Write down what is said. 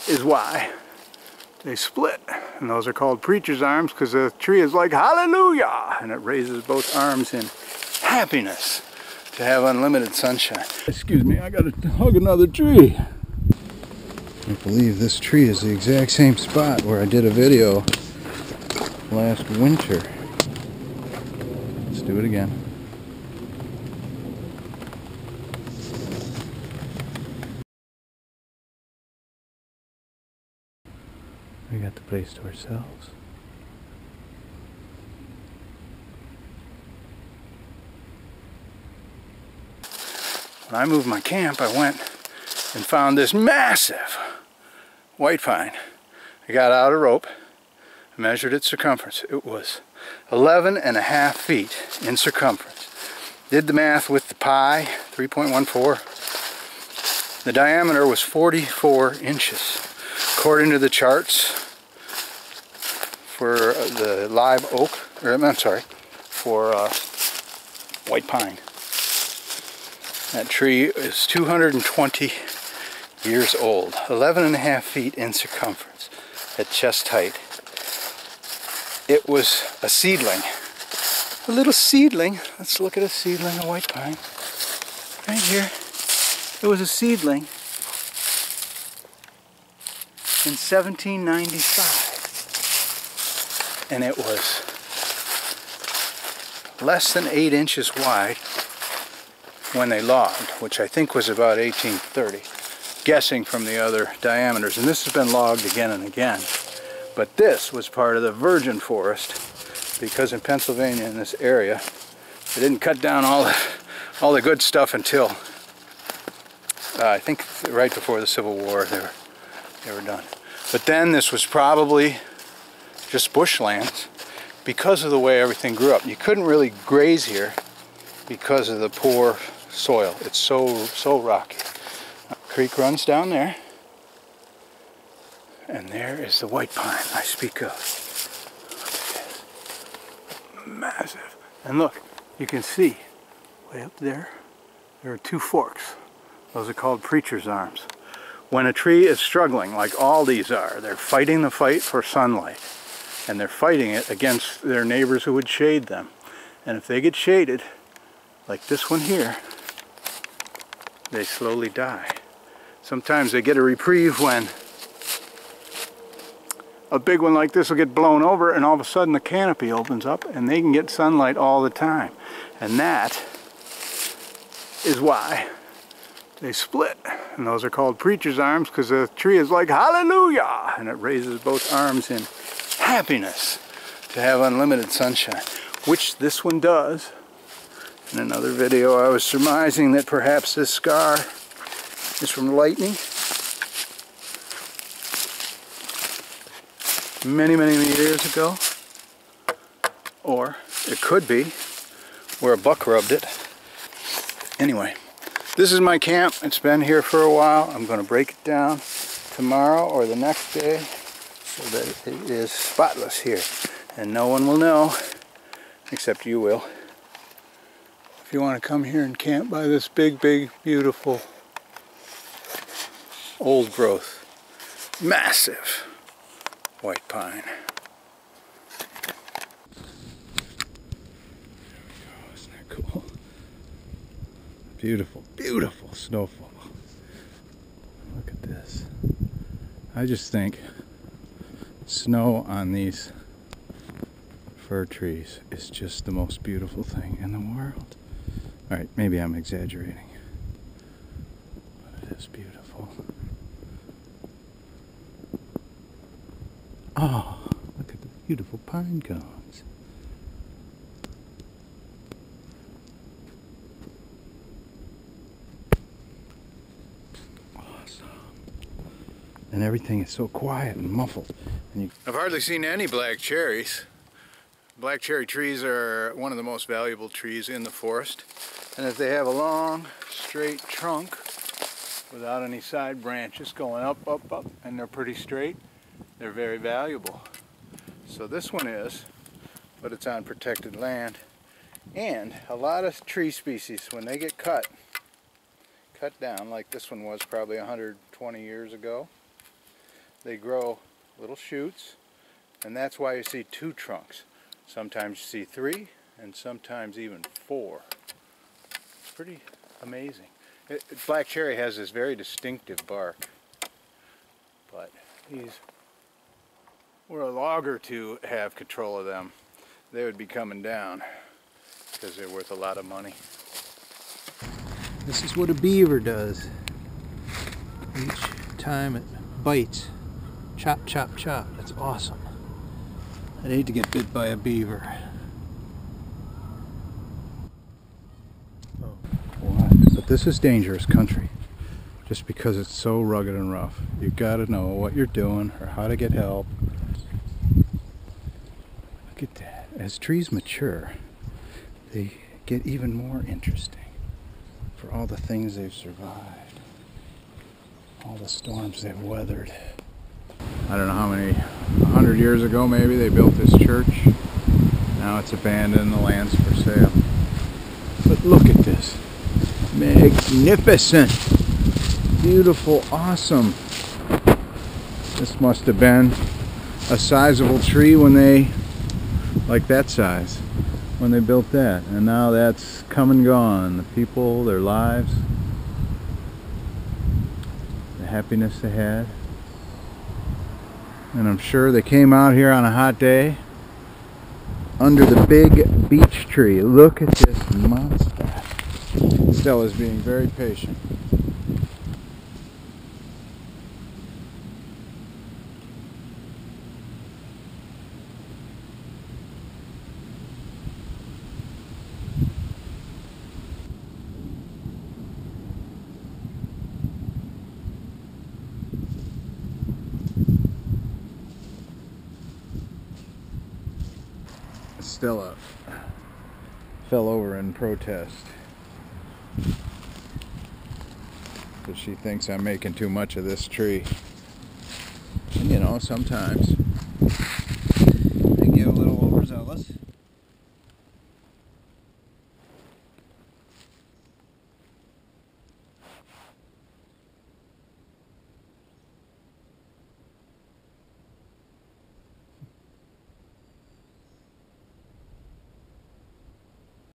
is why they split. And those are called preacher's arms because the tree is like hallelujah, and it raises both arms in happiness to have unlimited sunshine. Excuse me, I gotta hug another tree. I believe this tree is the exact same spot where I did a video last winter. Let's do it again. We got the place to ourselves. When I moved my camp, I went and found this massive white pine. I got out a rope, measured its circumference. It was 11.5 feet in circumference. Did the math with the pi, 3.14. The diameter was 44 inches. According to the charts for the live oak, or I'm sorry, for white pine. That tree is 220 years old, 11.5 feet in circumference at chest height. It was a seedling, a little seedling. Let's look at a seedling of white pine. Right here. It was a seedling in 1795. And it was less than 8 inches wide when they logged, which I think was about 1830, guessing from the other diameters. And this has been logged again and again. But this was part of the virgin forest, because in Pennsylvania, in this area, they didn't cut down all the good stuff until I think right before the Civil War. They were done. But then this was probably just bushlands because of the way everything grew up. You couldn't really graze here because of the poor soil. It's so rocky. A creek runs down there, and there is the white pine I speak of. Look at this. Massive. And look, you can see way up there are 2 forks. Those are called preacher's arms. When a tree is struggling, like all these are, they're fighting the fight for sunlight, and they're fighting it against their neighbors who would shade them. And if they get shaded, like this one here, they slowly die. Sometimes they get a reprieve when a big one like this will get blown over, and all of a sudden the canopy opens up and they can get sunlight all the time. And that is why they split. And those are called preacher's arms because the tree is like hallelujah, and it raises both arms in happiness to have unlimited sunshine, which this one does. In another video I was surmising that perhaps this scar is from lightning many years ago, or it could be where a buck rubbed it. Anyway, this is my camp. It's been here for a while. I'm going to break it down tomorrow or the next day so that it is spotless here, and no one will know except you will. If you want to come here and camp by this big, beautiful, old growth, massive white pine. There we go. Isn't that cool? Beautiful, beautiful snowfall. Look at this. I just think snow on these fir trees is just the most beautiful thing in the world. Alright, maybe I'm exaggerating, but it is beautiful. Oh, look at the beautiful pine cones. Awesome. And everything is so quiet and muffled. And I've hardly seen any black cherries. Black cherry trees are one of the most valuable trees in the forest. And if they have a long, straight trunk without any side branches going up, and they're pretty straight, they're very valuable. So this one is, but it's on protected land. And a lot of tree species, when they get cut down, like this one was probably 120 years ago, they grow little shoots, and that's why you see 2 trunks. Sometimes you see 3, and sometimes even 4. It's pretty amazing. Black cherry has this very distinctive bark, but were a logger to have control of them, they would be coming down because they're worth a lot of money. This is what a beaver does. Each time it bites, chop, chop, chop. That's awesome. I'd hate to get bit by a beaver. Oh, what? But this is dangerous country, just because it's so rugged and rough. You gotta know what you're doing or how to get help. Look at that. As trees mature, they get even more interesting for all the things they've survived, all the storms they've weathered. I don't know how many, 100 years ago maybe, they built this church. Now it's abandoned, the land's for sale. But look at this. Magnificent. Beautiful, awesome. This must have been a sizable tree when they, like that size, when they built that. And now that's come and gone. The people, their lives, the happiness they had. And I'm sure they came out here on a hot day under the big beech tree. Look at this monster. Stella's being very patient. Stella fell over in protest because she thinks I'm making too much of this tree. And you know, sometimes I get a little overzealous.